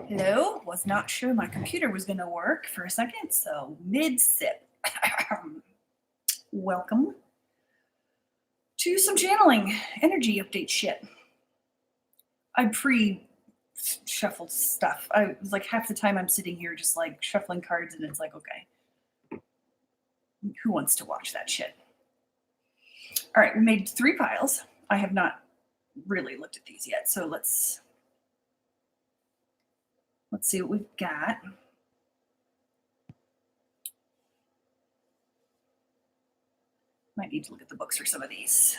Hello, was not sure my computer was going to work for a second, so mid sip. Welcome to some channeling energy update shit. I pre-shuffled stuff. I was like half the time I'm sitting here just like shuffling cards, and it's like, okay, who wants to watch that shit? All right, we made 3 piles. I have not really looked at these yet, so let's see what we've got. Might need to look at the books for some of these.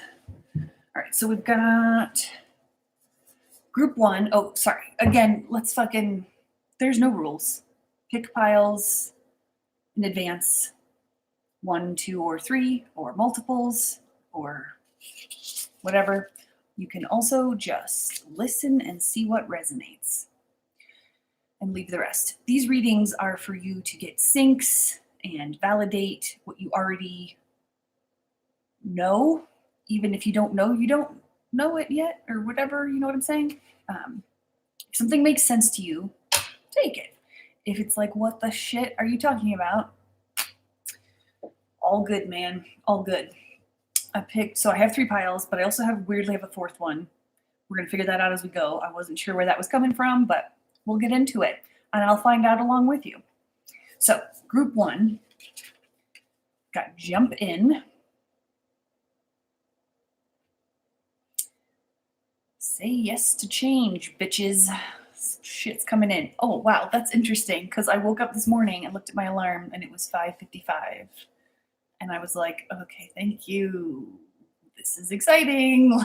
All right, so we've got group 1. Oh, sorry. Again, there's no rules. Pick piles in advance, 1, 2, or 3, or multiples, or whatever. You can also just listen and see what resonates and leave the rest. These readings are for you to get syncs and validate what you already know, even if you don't know it yet or whatever, you know what I'm saying? If something makes sense to you, take it. If it's like, what the shit are you talking about? All good, man. All good. So I have 3 piles, but I also weirdly have a 4th one. We're going to figure that out as we go. I wasn't sure where that was coming from, but we'll get into it, and I'll find out along with you. So group 1 got jump in. Say yes to change, bitches. Shit's coming in. Oh, wow, that's interesting, because I woke up this morning and looked at my alarm, and it was 5:55. And I was like, okay, thank you. This is exciting.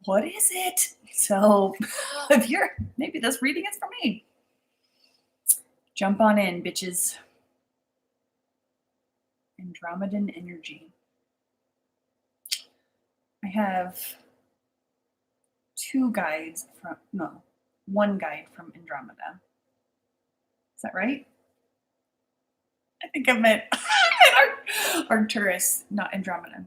What is it? So maybe this reading is for me. Jump on in, bitches. Andromedan energy. I have 1 guide from Andromeda. Is that right? I think I meant Arcturus, not Andromeda.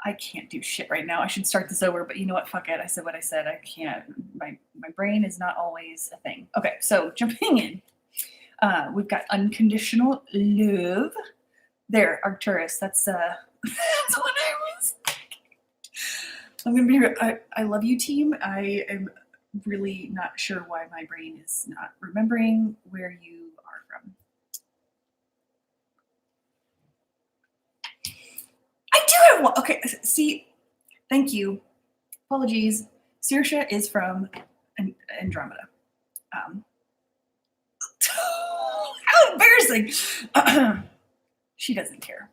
I can't do shit right now. I should start this over, but you know what? Fuck it. I said what I said. I can't. My brain is not always a thing. Okay, so jumping in. We've got unconditional love. There, Arcturus. That's what I was thinking. I'm gonna be. I love you, team. I am really not sure why my brain is not remembering where you are from. I do have one. Okay, see, thank you. Apologies. Saoirse is from Andromeda. How embarrassing. She doesn't care.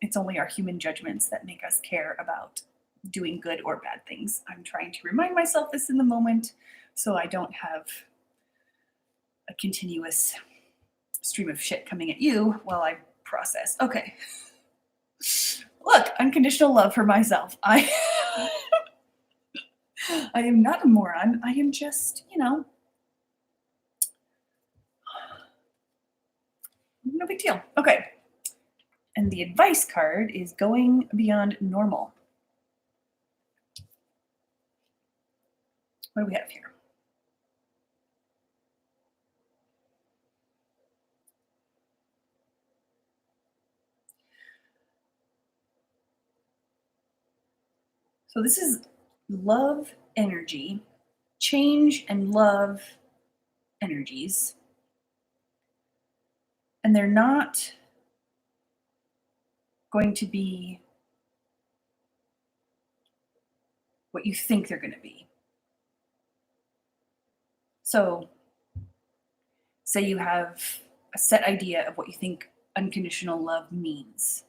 It's only our human judgments that make us care about doing good or bad things. I'm trying to remind myself this in the moment so I don't have a continuous stream of shit coming at you while I process. Okay. Look, unconditional love for myself. I am not a moron. I am just, no big deal. Okay. And the advice card is going beyond normal. What do we have here? So this is love energy, change and love energies. And they're not going to be what you think they're going to be. So say you have a set idea of what you think unconditional love means.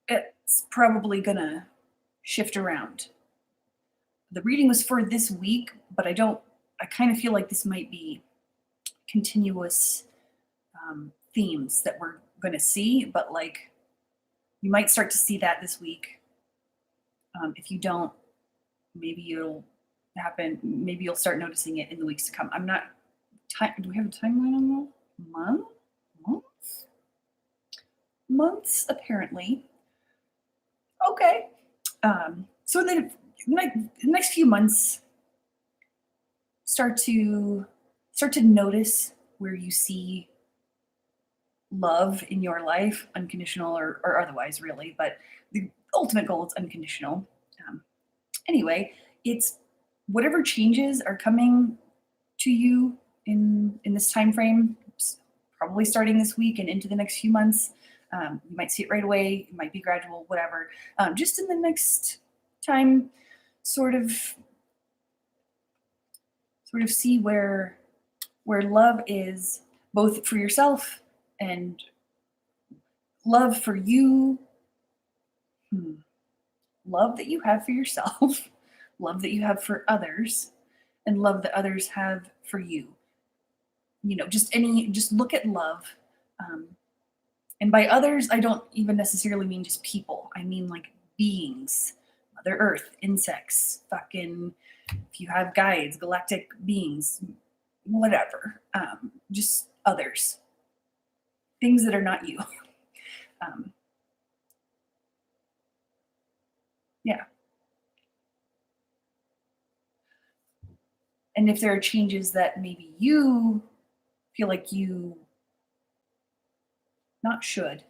It's probably going to shift around. The reading was for this week, but I kind of feel like this might be continuous themes that we're going to see, but like you might start to see that this week. If you don't, maybe it'll happen. Maybe you'll start noticing it in the weeks to come. Do we have a timeline on that? Months, apparently. Okay. So then like the next few months, start to notice where you see love in your life, unconditional or otherwise, really. But the ultimate goal is unconditional. Um, anyway, it's whatever changes are coming to you in this time frame, probably starting this week and into the next few months. You might see it right away. It might be gradual, whatever. Just in the next time, sort of see where love is, both for yourself and love for you. Love that you have for yourself, love that you have for others, and love that others have for you. Just look at love. Um, and by others, I don't even necessarily mean just people. I mean like beings, Mother Earth, insects, fucking, if you have guides, galactic beings, whatever. Just others, things that are not you. um, yeah. And if there are changes that maybe you feel like you not should,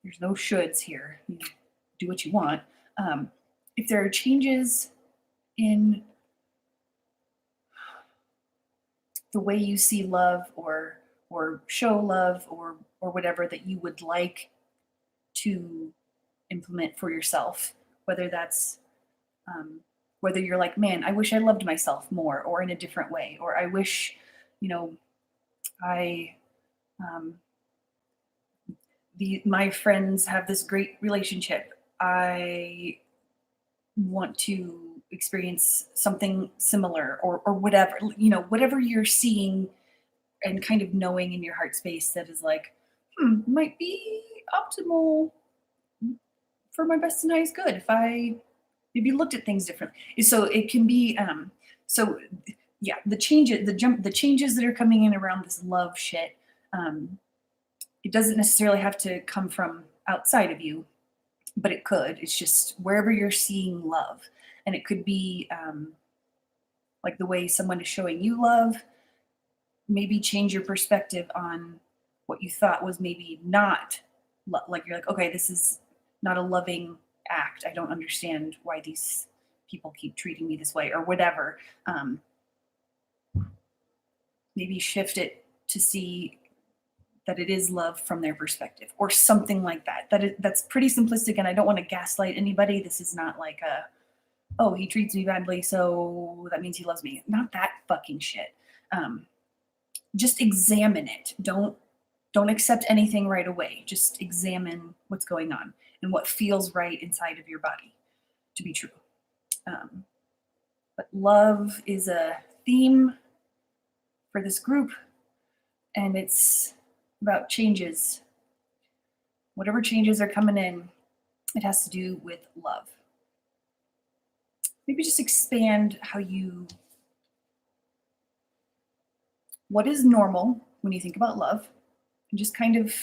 there's no shoulds here. You do what you want. If there are changes in the way you see love or show love or whatever that you would like to implement for yourself, whether that's whether you're like, man, I wish I loved myself more or in a different way, or I wish, I um, my friends have this great relationship. I want to experience something similar or whatever, whatever you're seeing and kind of knowing in your heart space that is like, might be optimal for my best and highest good if I maybe looked at things differently. So it can be, so yeah, the changes that are coming in around this love shit, it doesn't necessarily have to come from outside of you, but it could. It's just wherever you're seeing love. And it could be like the way someone is showing you love, maybe change your perspective on what you thought was maybe not like, you're like, okay, this is not a loving act. I don't understand why these people keep treating me this way or whatever. Maybe shift it to see that it is love from their perspective or something like that. That's pretty simplistic, and I don't want to gaslight anybody. This is not like oh, he treats me badly, so that means he loves me. Not that fucking shit. Just examine it. Don't accept anything right away. Just examine what's going on and what feels right inside of your body to be true. But love is a theme for this group, and it's about changes. Whatever changes are coming in, it has to do with love. Maybe just expand what is normal when you think about love, and just kind of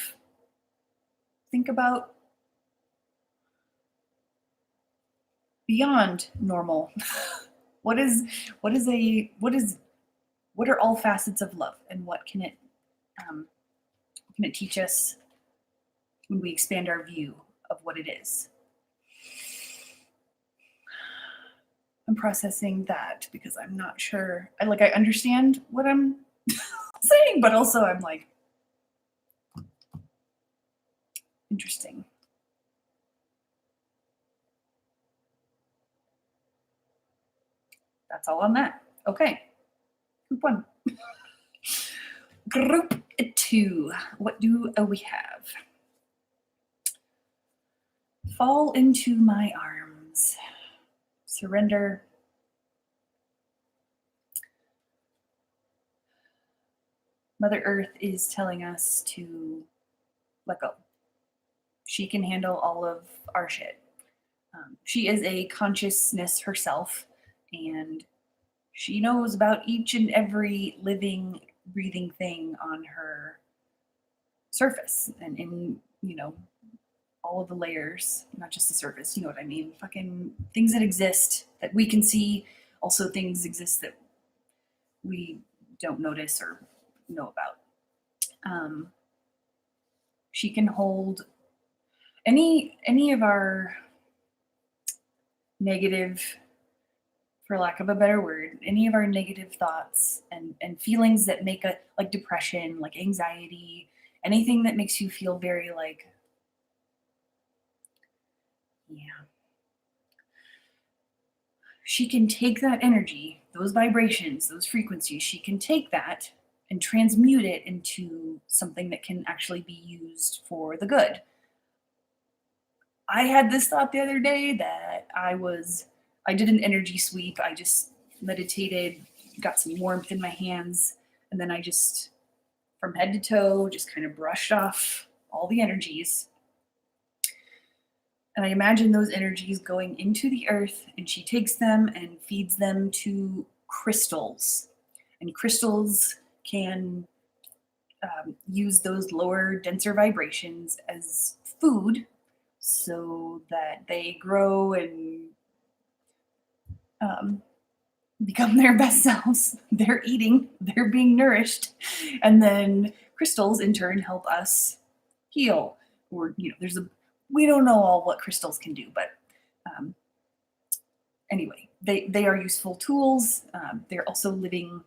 think about beyond normal. What are all facets of love, and what can it teach us when we expand our view of what it is? I'm processing that because I'm not sure. I understand what I'm saying, but also I'm like, interesting. That's all on that. Okay. Group 1. Group 2. What do we have? Fall into my arms. Surrender. Mother Earth is telling us to let go. She can handle all of our shit. She is a consciousness herself, and she knows about each and every living, breathing thing on her surface and in, all of the layers, not just the surface, you know what I mean? Fucking things that exist that we can see, also things exist that we don't notice or know about. She can hold any of our negative, for lack of a better word, any of our negative thoughts and feelings that make a like depression, like anxiety, anything that makes you feel very like, yeah. She can take that energy, those vibrations, those frequencies, she can take that and transmute it into something that can actually be used for the good. I had this thought the other day that I did an energy sweep. I just meditated, got some warmth in my hands, and then I just, from head to toe, just kind of brushed off all the energies. And I imagine those energies going into the earth, and she takes them and feeds them to crystals. And crystals can use those lower, denser vibrations as food so that they grow and um, become their best selves. They're eating, they're being nourished. And then crystals in turn help us heal. Or, you know, we don't know all what crystals can do, but um, anyway, they are useful tools. They're also living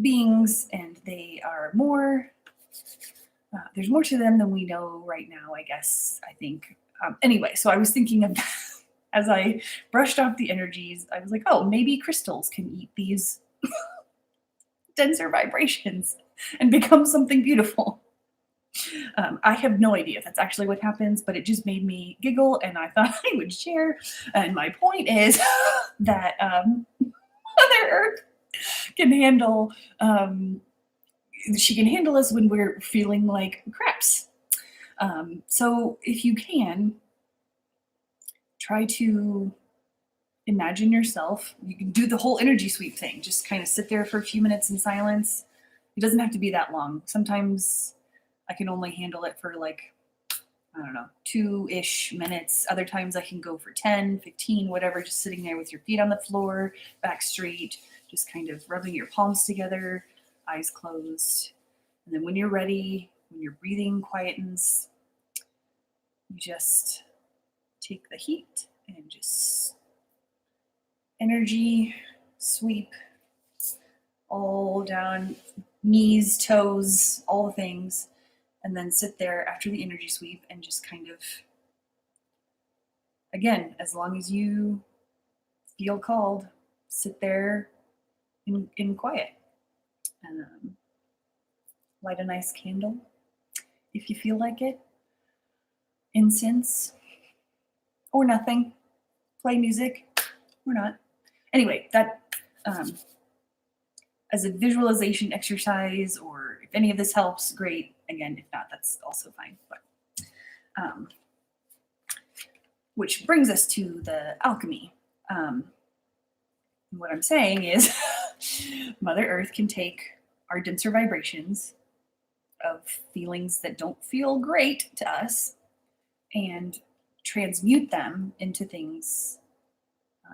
beings, and they are more. There's more to them than we know right now, I guess. I think. Anyway, so I was thinking of as I brushed off the energies, I was like, oh, maybe crystals can eat these denser vibrations and become something beautiful. I have no idea if that's actually what happens, but it just made me giggle, and I thought I would share. And my point is that Mother Earth can handle. She can handle us when we're feeling like craps. So if you can, try to imagine yourself. You can do the whole energy sweep thing. Just kind of sit there for a few minutes in silence. It doesn't have to be that long. Sometimes I can only handle it for like, I don't know, 2-ish minutes. Other times I can go for 10, 15, whatever, just sitting there with your feet on the floor, back straight, just kind of rubbing your palms together, eyes closed. And then when you're ready, when your breathing quietens, you just take the heat and just energy sweep all down, knees, toes, all the things, and then sit there after the energy sweep and just kind of, again, as long as you feel called, sit there in quiet and light a nice candle if you feel like it, incense or nothing, play music or not. Anyway, that as a visualization exercise, or if any of this helps, great. Again, if not, that's also fine. But which brings us to the alchemy. What I'm saying is Mother Earth can take our denser vibrations of feelings that don't feel great to us and transmute them into things,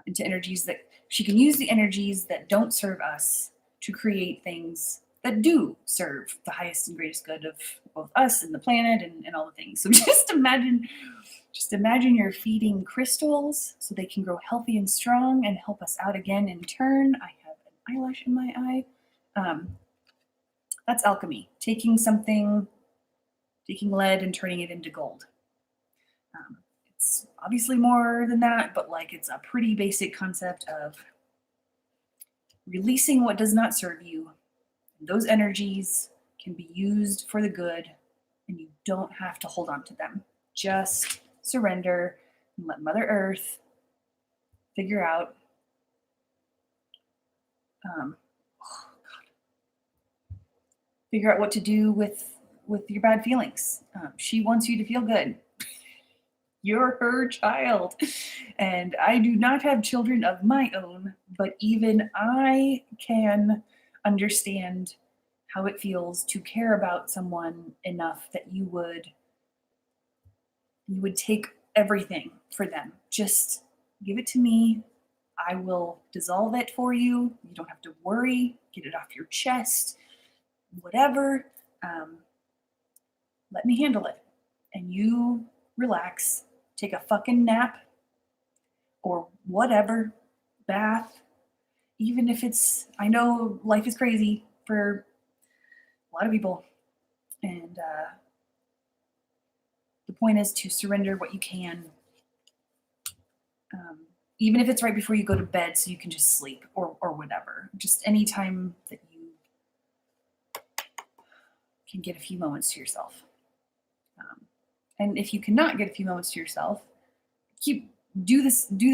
into energies that she can use, the energies that don't serve us to create things that do serve the highest and greatest good of both us and the planet and all the things. So just imagine you're feeding crystals so they can grow healthy and strong and help us out again in turn. I have an eyelash in my eye. That's alchemy, taking lead and turning it into gold. It's obviously more than that, but like it's a pretty basic concept of releasing what does not serve you. Those energies can be used for the good, and you don't have to hold on to them. Just surrender and let Mother Earth figure out. Figure out what to do with your bad feelings. She wants you to feel good. You're her child. And I do not have children of my own, but even I can understand how it feels to care about someone enough that you would you would take everything for them. Just give it to me. I will dissolve it for you. You don't have to worry. Get it off your chest, whatever. Um, Let me handle it. And you relax, take a fucking nap or whatever, bath, even if it's, I know life is crazy for a lot of people. And the point is to surrender what you can, um, even if it's right before you go to bed so you can just sleep or whatever. Just any time that you can get a few moments to yourself. And if you cannot get a few moments to yourself, do the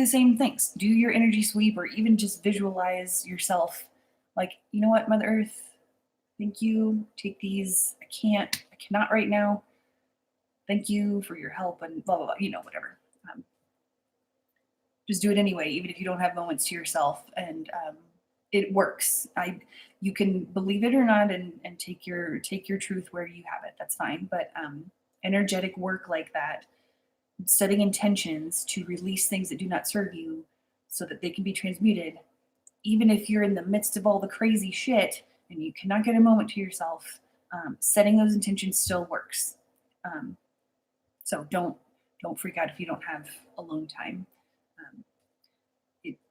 same things. Do your energy sweep, or even just visualize yourself like, you know what, Mother Earth, thank you. Take these. I cannot right now. Thank you for your help and blah blah blah. Whatever. Just do it anyway, even if you don't have moments to yourself, and it works. You can believe it or not, and take your truth where you have it. That's fine. But energetic work like that, setting intentions to release things that do not serve you so that they can be transmuted, even if you're in the midst of all the crazy shit and you cannot get a moment to yourself, setting those intentions still works. So don't freak out if you don't have alone time.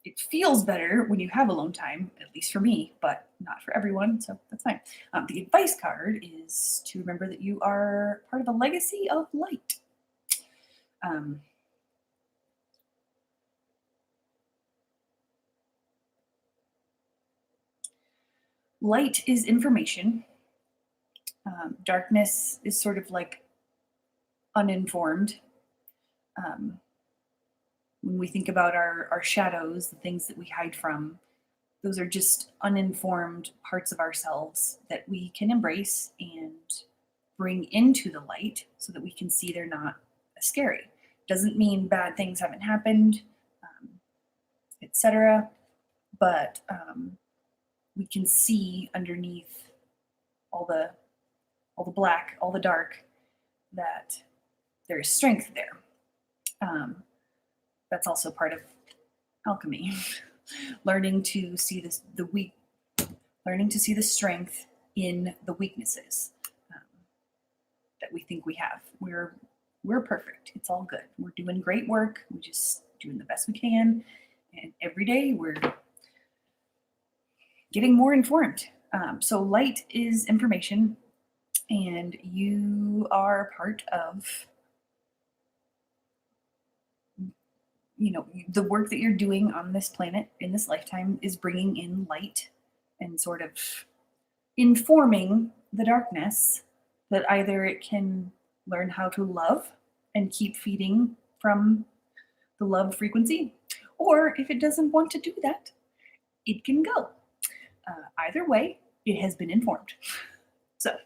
It feels better when you have alone time, at least for me, but not for everyone, so that's fine. The advice card is to remember that you are part of a legacy of light. Light is information. Darkness is sort of like uninformed. When we think about our shadows, the things that we hide from, those are just uninformed parts of ourselves that we can embrace and bring into the light so that we can see they're not as scary. Doesn't mean bad things haven't happened, etc. But we can see underneath all the black, all the dark, that there is strength there. That's also part of alchemy. Learning to see learning to see the strength in the weaknesses that we think we have. We're perfect. It's all good. We're doing great work. We're just doing the best we can, and every day we're getting more informed. So light is information, and you are part of the work that you're doing on this planet in this lifetime is bringing in light and sort of informing the darkness that either it can learn how to love and keep feeding from the love frequency, or if it doesn't want to do that, it can go. Either way, it has been informed. So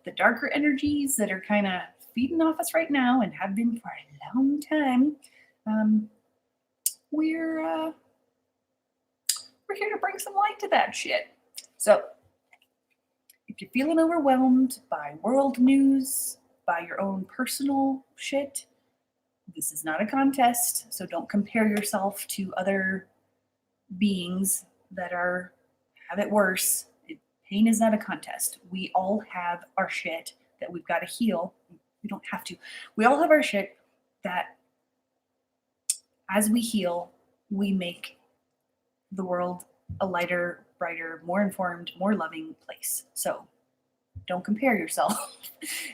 the darker energies that are kind of feeding off us right now and have been for a long time, we're here to bring some light to that shit. So if you're feeling overwhelmed by world news, by your own personal shit, this is not a contest, so don't compare yourself to other beings that have it worse. Pain is not a contest. We all have our shit that we've got to heal. We don't have to. We all have our shit that as we heal, we make the world a lighter, brighter, more informed, more loving place. So don't compare yourself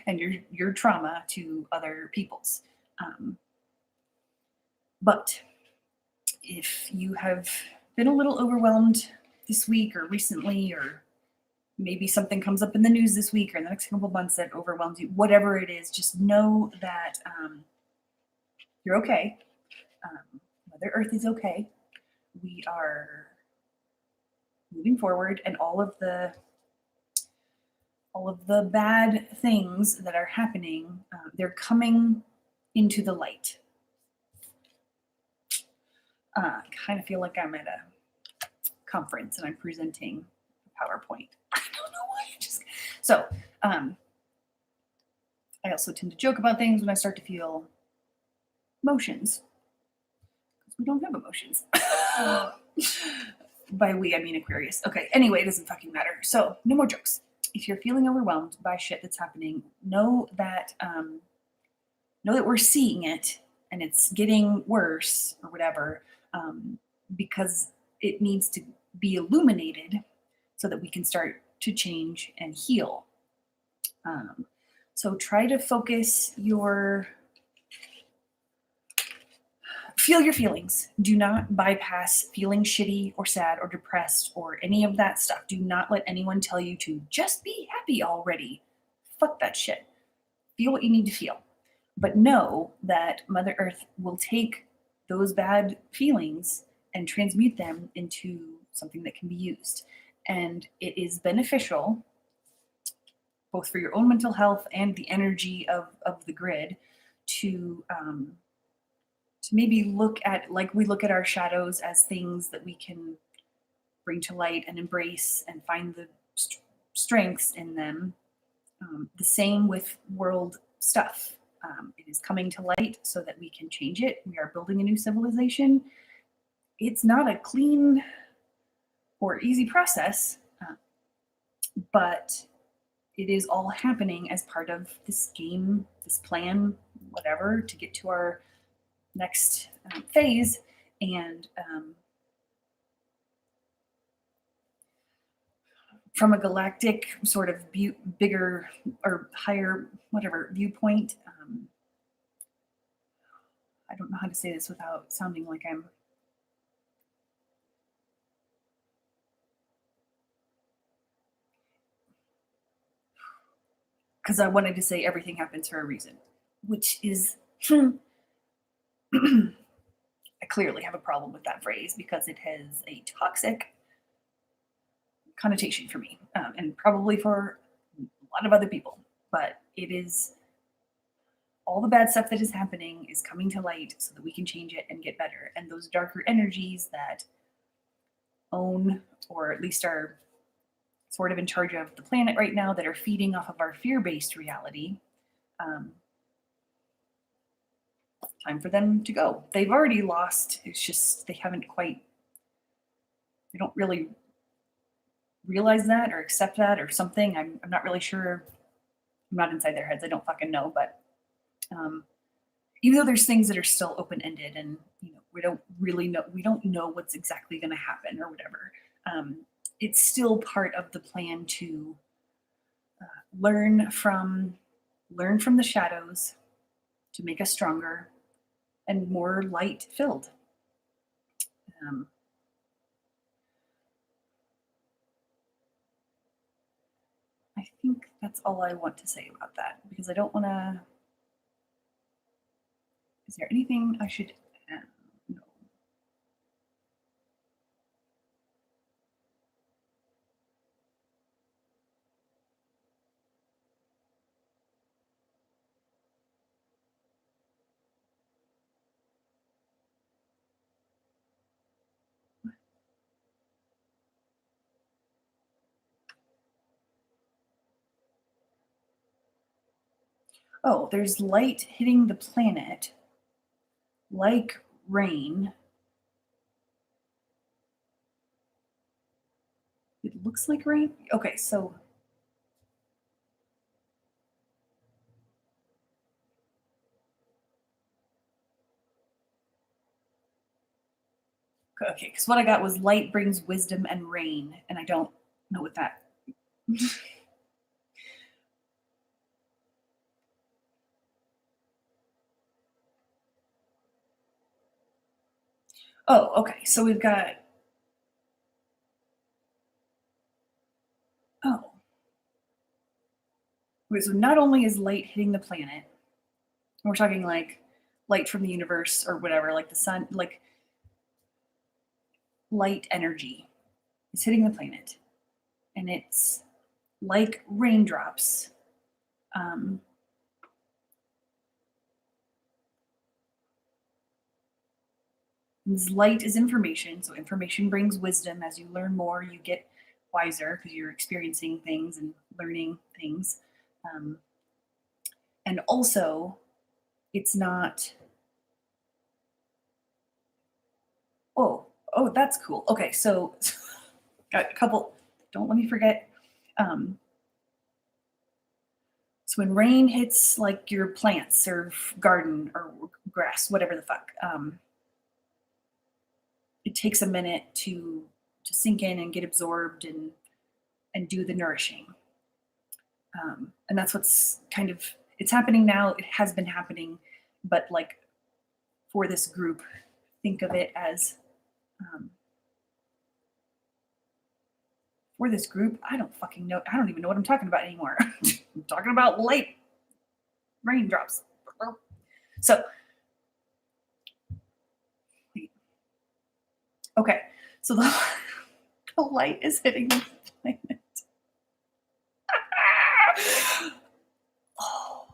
and your trauma to other people's. But if you have been a little overwhelmed this week or recently, or maybe something comes up in the news this week or in the next couple of months that overwhelms you, whatever it is, just know that you're okay. Mother Earth is okay. We are moving forward, and all of the bad things that are happening, they're coming into the light. I kind of feel like I'm at a conference and I'm presenting a PowerPoint. I don't know why. So I also tend to joke about things when I start to feel emotions. We don't have emotions. By we, I mean Aquarius. Okay, anyway, it doesn't fucking matter. So, no more jokes. If you're feeling overwhelmed by shit that's happening, know that we're seeing it and it's getting worse or whatever, because it needs to be illuminated so that we can start to change and heal. So try to feel your feelings. Do not bypass feeling shitty or sad or depressed or any of that stuff. Do not let anyone tell you to just be happy already. Fuck that shit. Feel what you need to feel. But know that Mother Earth will take those bad feelings and transmute them into something that can be used. And it is beneficial both for your own mental health and the energy of the grid to maybe look at, like we look at our shadows as things that we can bring to light and embrace and find the strengths in them. The same with world stuff. It is coming to light so that we can change it. We are building a new civilization. It's not a clean or easy process, but it is all happening as part of this game, this plan, whatever, to get to our next phase. And from a galactic sort of bigger or higher, whatever, viewpoint, I don't know how to say this without sounding like I'm because I wanted to say everything happens for a reason, which is I clearly have a problem with that phrase because it has a toxic connotation for me, and probably for a lot of other people. But it is all the bad stuff that is happening is coming to light so that we can change it and get better. And those darker energies that own, or at least are sort of in charge of the planet right now, that are feeding off of our fear-based reality, time for them to go. They've already lost. It's just they don't really realize that or accept that or something. I'm not really sure. I'm not inside their heads. I don't fucking know. But even though there's things that are still open-ended and we don't really know, we don't know what's exactly going to happen or whatever. It's still part of the plan to learn from the shadows to make us stronger and more light filled. I think that's all I want to say about that because I don't want to. Is there anything I should know? Oh, there's light hitting the planet like rain. It looks like rain. Okay, so okay, because what I got was light brings wisdom and rain, and I don't know what that. Oh, okay. So we've got. Oh. Okay, so not only is light hitting the planet, we're talking like light from the universe or whatever, like the sun, like light energy is hitting the planet, and it's like raindrops. This light is information, so information brings wisdom. As you learn more, you get wiser because you're experiencing things and learning things. And also, it's not Oh, that's cool. Okay, so got a couple. Don't let me forget. Um, so when rain hits like your plants or garden or grass, whatever the fuck, it takes a minute to sink in and get absorbed and do the nourishing. And that's what's kind of it's happening now. It has been happening, but like for this group, think of it as um, for this group. I don't fucking know. I don't even know what I'm talking about anymore. I'm talking about light raindrops. So, okay, so the light is hitting the planet. Oh,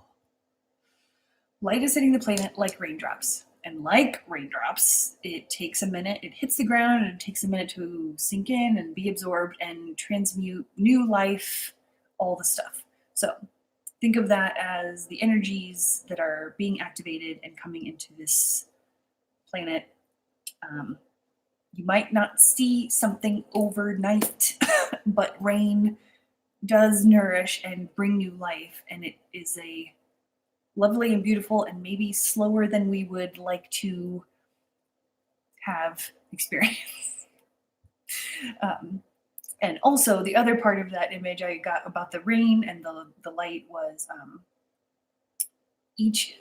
light is hitting the planet like raindrops. And like raindrops, it takes a minute. It hits the ground and it takes a minute to sink in and be absorbed and transmute new life, all the stuff. So think of that as the energies that are being activated and coming into this planet. You might not see something overnight, but rain does nourish and bring new life. And it is a lovely and beautiful and maybe slower than we would like to have experience. um, and also the other part of that image I got about the rain and the light was each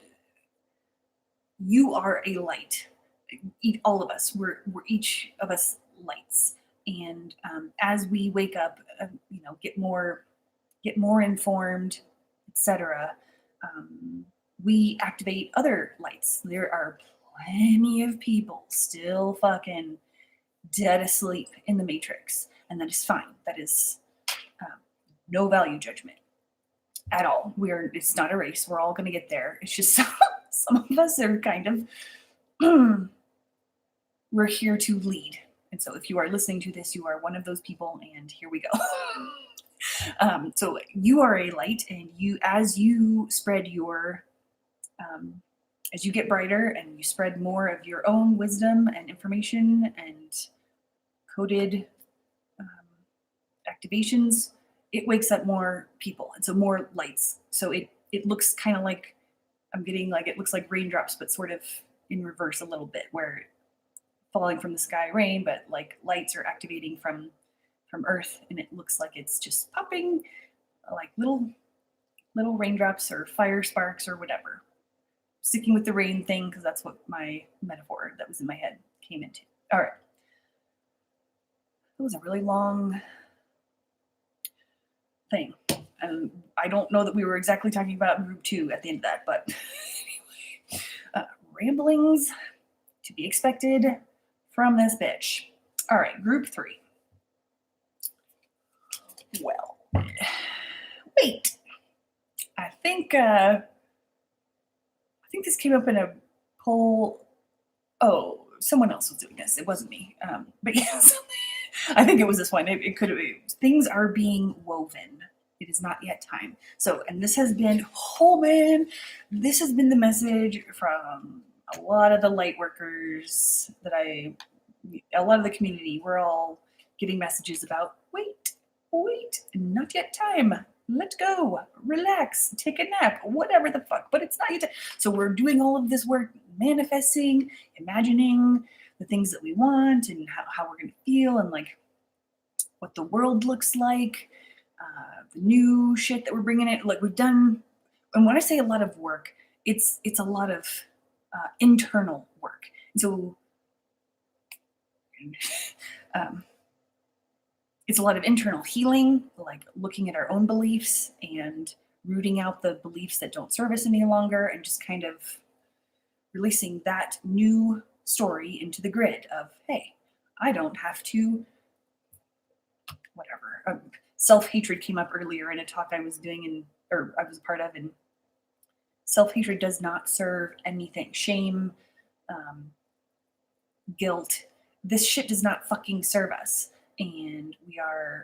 you are a light. All of us we're each of us lights, and as we wake up, get more informed, etc. We activate other lights. There are plenty of people still fucking dead asleep in the matrix, and that is fine. That is no value judgment at all. It's not a race. We're all going to get there. It's just some of us are kind of we're here to lead. And so if you are listening to this, you are one of those people, and here we go. So you are a light, and as you spread your as you get brighter and you spread more of your own wisdom and information and coded activations, it wakes up more people, and so more lights. So it looks kind of like I'm getting like it looks like raindrops, but sort of in reverse a little bit, where falling from the sky rain, but like lights are activating from Earth, and it looks like it's just popping like little raindrops or fire sparks or whatever. Sticking with the rain thing because that's what my metaphor that was in my head came into. All right. It was a really long thing. And I don't know that we were exactly talking about group 2 at the end of that, but anyway, ramblings to be expected from this bitch. All right, group 3. Well, wait. I think this came up in a poll. Oh, someone else was doing this. It wasn't me. But yes, I think it was this one. It could have been. Things are being woven. It is not yet time. So, and this has been, oh man, this has been the message from a lot of the light workers a lot of the community. We're all getting messages about, wait, not yet time. Let go, relax, take a nap, whatever the fuck, but it's not yet time. So we're doing all of this work, manifesting, imagining the things that we want and how we're going to feel and like what the world looks like, the new shit that we're bringing in. Like we've done, and when I say a lot of work, it's a lot of internal work. And so it's a lot of internal healing, like looking at our own beliefs and rooting out the beliefs that don't serve us any longer, and just kind of releasing that new story into the grid of, hey, I don't have to, whatever. Self-hatred came up earlier in a talk I was doing or I was a part of, and self-hatred does not serve anything. Shame, guilt, this shit does not fucking serve us. And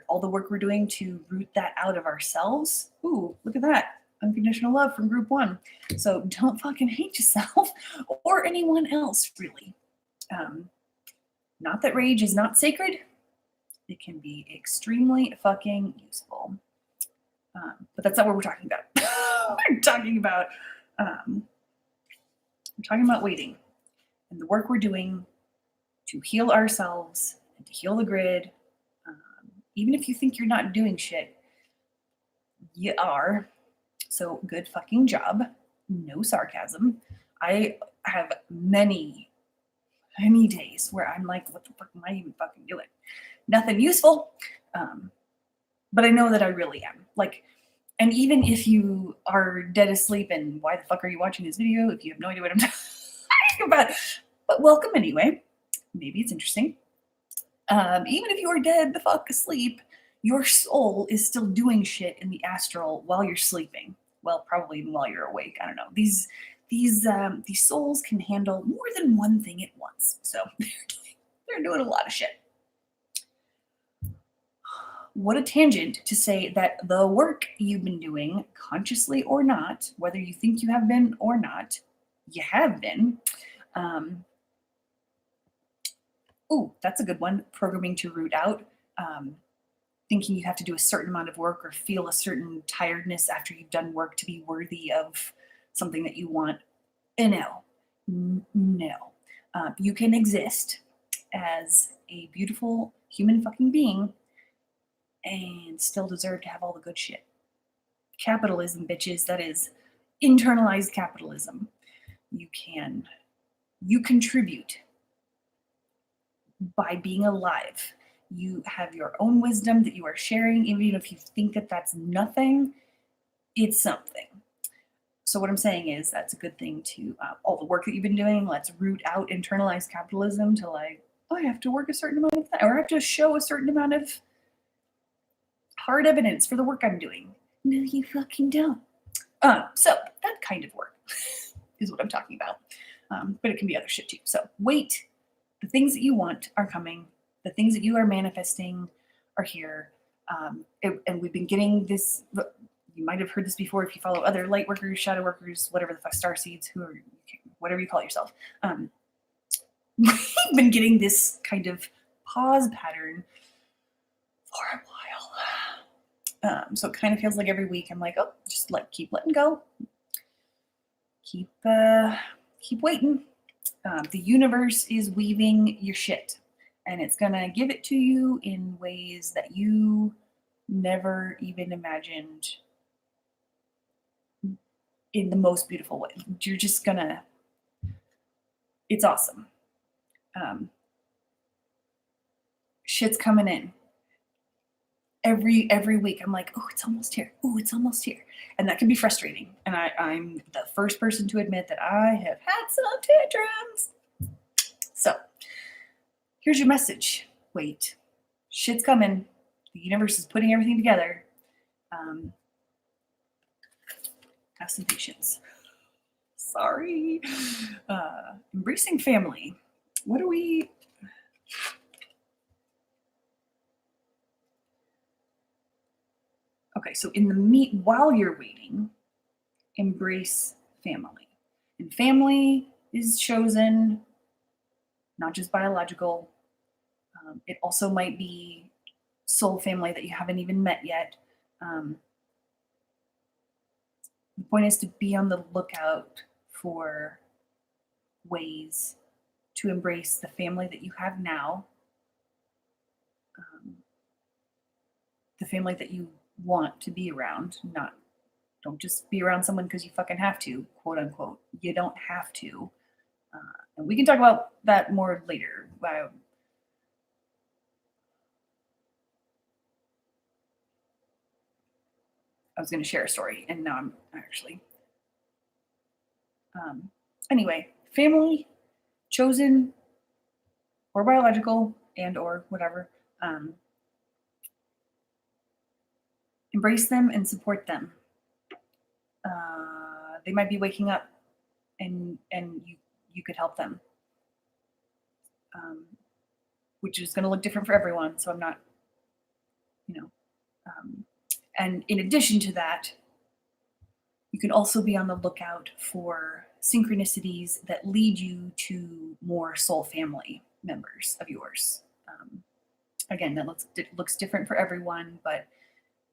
all the work we're doing to root that out of ourselves. Ooh, look at that. Unconditional love from group 1. So don't fucking hate yourself or anyone else, really. Not that rage is not sacred. It can be extremely fucking useful. But that's not what we're talking about. we're talking about waiting and the work we're doing to heal ourselves and to heal the grid. Even if you think you're not doing shit, you are. So good fucking job. No sarcasm. I have many days where I'm like, what the fuck am I even fucking doing? Nothing useful. But I know that I really am. Like, and even if you are dead asleep and why the fuck are you watching this video if you have no idea what I'm talking about? But welcome anyway. Maybe it's interesting. Even if you are dead the fuck asleep, your soul is still doing shit in the astral while you're sleeping. Well, probably even while you're awake. I don't know. These souls can handle more than one thing at once. So they're doing a lot of shit. What a tangent to say that the work you've been doing, consciously or not, whether you think you have been or not, you have been. That's a good one. Programming to root out. Thinking you have to do a certain amount of work or feel a certain tiredness after you've done work to be worthy of something that you want. No. You can exist as a beautiful human fucking being and still deserve to have all the good shit. Capitalism, bitches, that is internalized capitalism. You contribute by being alive. You have your own wisdom that you are sharing, even if you think that that's nothing, it's something. So what I'm saying is that's a good thing to, all the work that you've been doing, let's root out internalized capitalism to like, I have to work a certain amount of time, or I have to show a certain amount of hard evidence for the work I'm doing. No, you fucking don't. So that kind of work is what I'm talking about. But it can be other shit too. So wait, the things that you want are coming. The things that you are manifesting are here. And we've been getting this, you might have heard this before if you follow other light workers, shadow workers, whatever the fuck, star seeds, whatever you call yourself. We've been getting this kind of pause pattern for a while. So it kind of feels like every week I'm like, oh, just keep letting go. Keep waiting. The universe is weaving your shit, and it's gonna give it to you in ways that you never even imagined, in the most beautiful way. You're just gonna, it's awesome. Shit's coming in. Every week I'm like, oh, it's almost here. Oh, it's almost here. And that can be frustrating. And I'm the first person to admit that I have had some tantrums. So here's your message. Wait, shit's coming. The universe is putting everything together. Have some patience. Sorry. Embracing family. What do we... Okay, so in the while you're waiting, embrace family. And family is chosen, not just biological. It also might be soul family that you haven't even met yet. The point is to be on the lookout for ways to embrace the family that you have now, the family that you want to be around. Don't just be around someone because you fucking have to, quote unquote. You don't have to. And we can talk about that more later. I was going to share a story, and now I'm actually. Anyway, family, chosen or biological and or whatever. Embrace them and support them. They might be waking up, and you could help them, which is going to look different for everyone. So I'm not, and in addition to that, you can also be on the lookout for synchronicities that lead you to more soul family, members of yours. Again, it looks different for everyone, but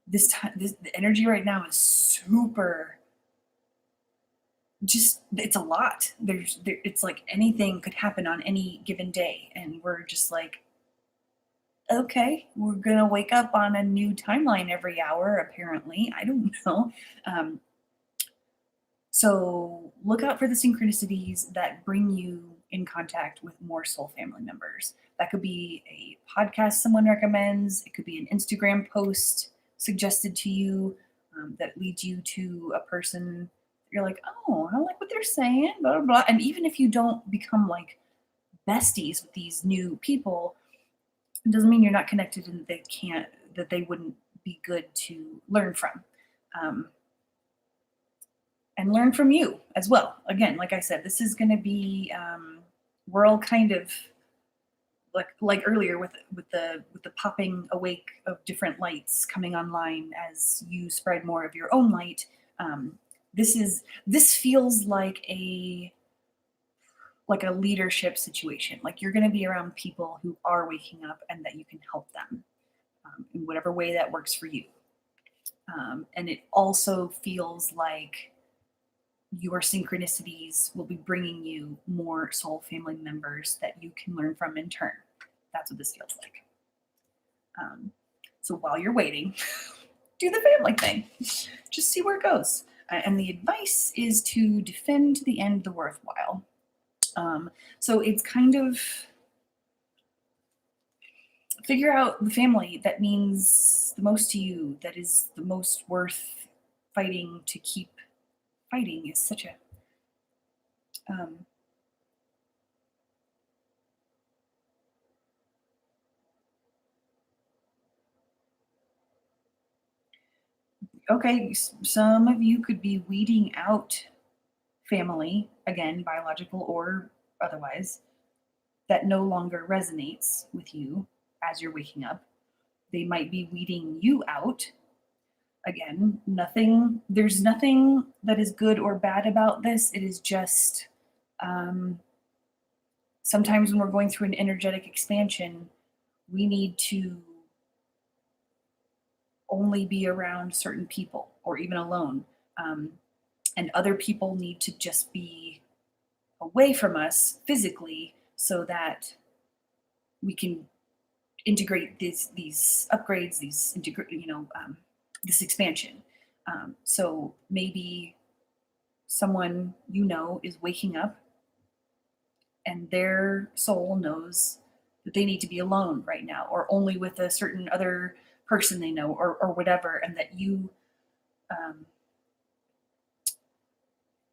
this time, the energy right now is super. It's a lot. It's like anything could happen on any given day, and we're just like, okay, we're gonna wake up on a new timeline every hour. Apparently, I don't know. Um, So look out for the synchronicities that bring you in contact with more soul family members. That could be a podcast someone recommends, it could be an Instagram post suggested to you that leads you to a person you're like, oh, I like what they're saying, blah, blah, blah. And even if you don't become like besties with these new people, it doesn't mean you're not connected and that they wouldn't be good to learn from. Um, and learn from you as well. Again, like I said, this is going to be we're all kind of like earlier with the popping awake of different lights coming online as you spread more of your own light. Um, this feels like a leadership situation. Like you're going to be around people who are waking up and that you can help them in whatever way that works for you. And it also feels like your synchronicities will be bringing you more soul family members that you can learn from in turn. That's what this feels like. So while you're waiting, do the family thing. Just see where it goes. And the advice is to defend to the end the worthwhile. So it's kind of figure out the family that means the most to you, that is the most worth fighting to keep fighting is such a okay, some of you could be weeding out family, again, biological or otherwise, that no longer resonates with you as you're waking up. They might be weeding you out. Again, there's nothing that is good or bad about this. It is just sometimes when we're going through an energetic expansion, we need to only be around certain people or even alone. And other people need to just be away from us physically so that we can integrate these upgrades, this expansion. So maybe someone you know is waking up and their soul knows that they need to be alone right now or only with a certain other person they know or whatever, and that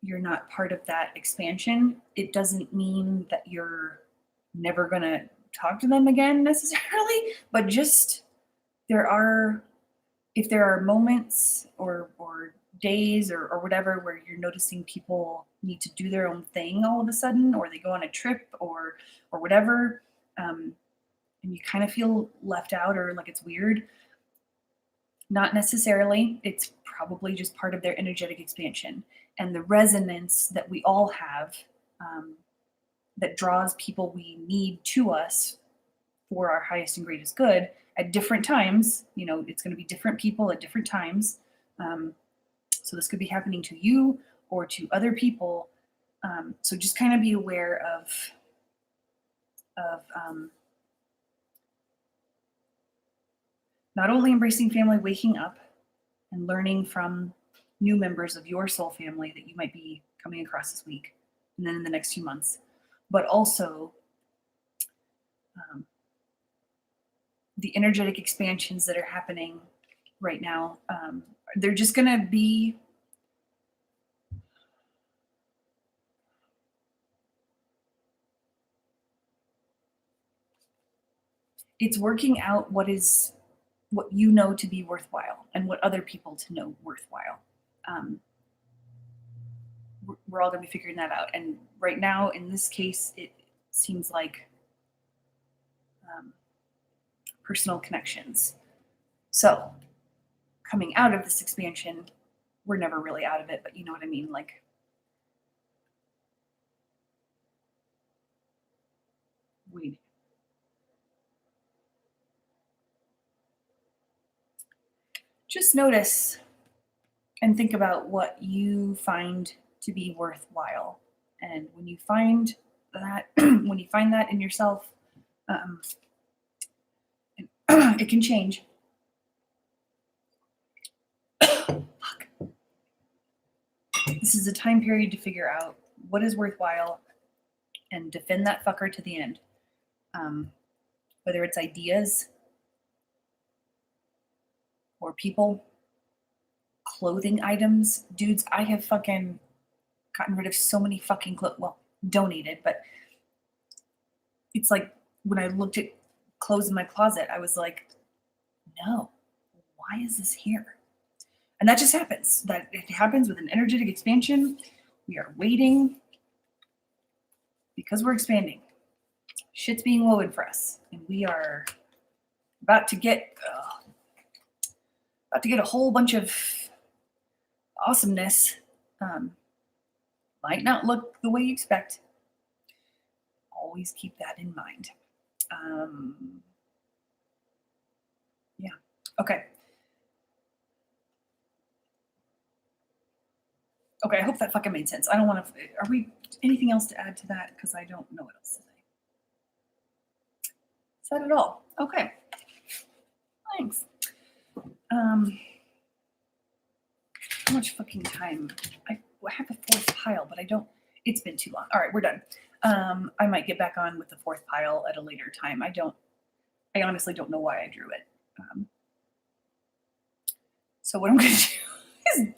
you're not part of that expansion. It doesn't mean that you're never going to talk to them again necessarily, but just if there are moments or days or whatever where you're noticing people need to do their own thing all of a sudden, or they go on a trip or whatever, and you kind of feel left out or like it's weird, not necessarily. It's probably just part of their energetic expansion and the resonance that we all have that draws people we need to us for our highest and greatest good at different times. It's going to be different people at different times. So this could be happening to you or to other people. So just kind of be aware of not only embracing family, waking up and learning from new members of your soul family that you might be coming across this week and then in the next few months, but also the energetic expansions that are happening right now. They're just going to be it's working out what you know to be worthwhile and what other people to know worthwhile. We're all going to be figuring that out. And right now, in this case, it seems like personal connections. So coming out of this expansion, we're never really out of it, but you know what I mean? Like, just notice and think about what you find to be worthwhile. And when you find that, when you find that in yourself, um, it can change. Fuck. This is a time period to figure out what is worthwhile and defend that fucker to the end. Whether it's ideas or people, clothing items. Dudes, I have fucking gotten rid of so many fucking clothes. Well, donated, but it's like when I looked at clothes in my closet, I was like, no, why is this here? And that just happens. That it happens with an energetic expansion. We are waiting because we're expanding. Shit's being woven for us, and we are about to get a whole bunch of awesomeness. Might not look the way you expect. Always keep that in mind. Yeah. Okay. Okay, I hope that fucking made sense. I don't want to. Are we anything else to add to that? Because I don't know what else to say. Is that it all? Okay. Thanks. How much fucking time? I have a fourth pile, but I don't. It's been too long. All right, we're done. I might get back on with the fourth pile at a later time. I honestly don't know why I drew it. So what I'm going to do is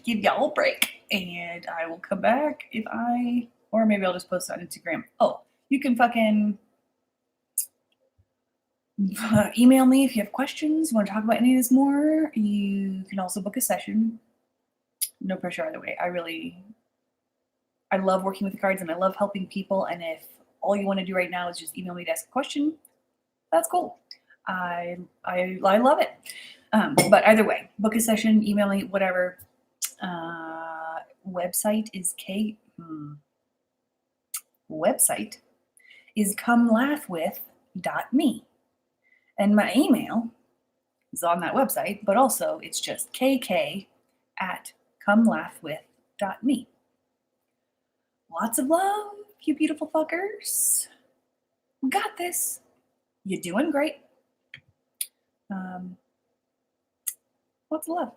give y'all a break, and I will come back or maybe I'll just post it on Instagram. Oh, you can fucking email me if you have questions. You want to talk about any of this more? You can also book a session. No pressure either way. I love working with the cards and I love helping people. And if all you want to do right now is just email me to ask a question, that's cool. I love it. But either way, book a session, email me, whatever. Website is comelaughwith.me. And my email is on that website, but also it's just kk@comelaughwith.me. Lots of love, you beautiful fuckers. We got this. You're doing great. Lots of love.